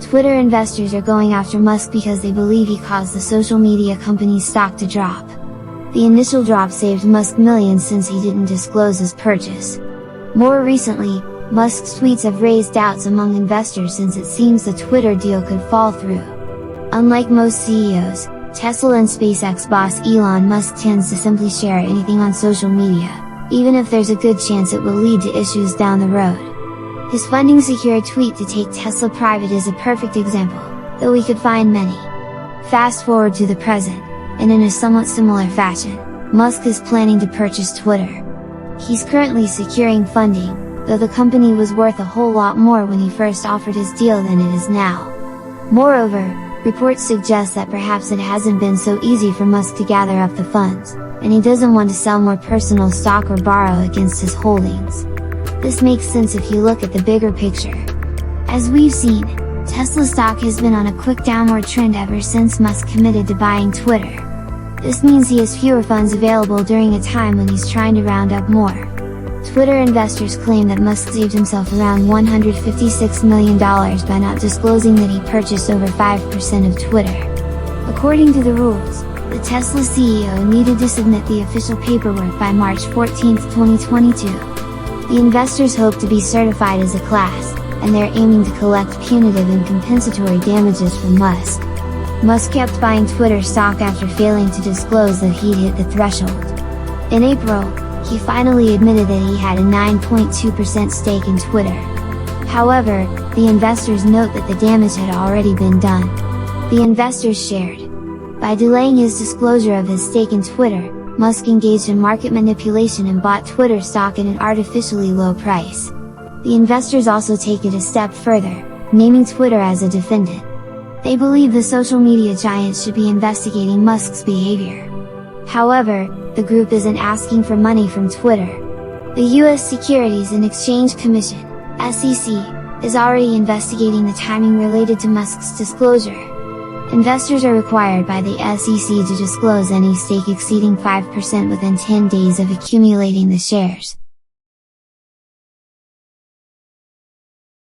Twitter investors are going after Musk because they believe he caused the social media company's stock to drop. The initial drop saved Musk millions since he didn't disclose his purchase. More recently, Musk's tweets have raised doubts among investors since it seems the Twitter deal could fall through. Unlike most CEOs, Tesla and SpaceX boss Elon Musk tends to simply share anything on social media, even if there's a good chance it will lead to issues down the road. His funding-secured tweet to take Tesla private is a perfect example, though we could find many. Fast forward to the present, and in a somewhat similar fashion, Musk is planning to purchase Twitter. He's currently securing funding, though the company was worth a whole lot more when he first offered his deal than it is now. Moreover, reports suggest that perhaps it hasn't been so easy for Musk to gather up the funds, and he doesn't want to sell more personal stock or borrow against his holdings. This makes sense if you look at the bigger picture. As we've seen, Tesla stock has been on a quick downward trend ever since Musk committed to buying Twitter. This means he has fewer funds available during a time when he's trying to round up more. Twitter investors claim that Musk saved himself around $156 million by not disclosing that he purchased over 5% of Twitter. According to the rules, the Tesla CEO needed to submit the official paperwork by March 14, 2022. The investors hope to be certified as a class, and they're aiming to collect punitive and compensatory damages from Musk. Musk kept buying Twitter stock after failing to disclose that he'd hit the threshold. In April, he finally admitted that he had a 9.2% stake in Twitter. However, the investors note that the damage had already been done. The investors shared. By delaying his disclosure of his stake in Twitter, Musk engaged in market manipulation and bought Twitter stock at an artificially low price. The investors also take it a step further, naming Twitter as a defendant. They believe the social media giant should be investigating Musk's behavior. However, the group isn't asking for money from Twitter. The US Securities and Exchange Commission, SEC, is already investigating the timing related to Musk's disclosure. Investors are required by the SEC to disclose any stake exceeding 5% within 10 days of accumulating the shares.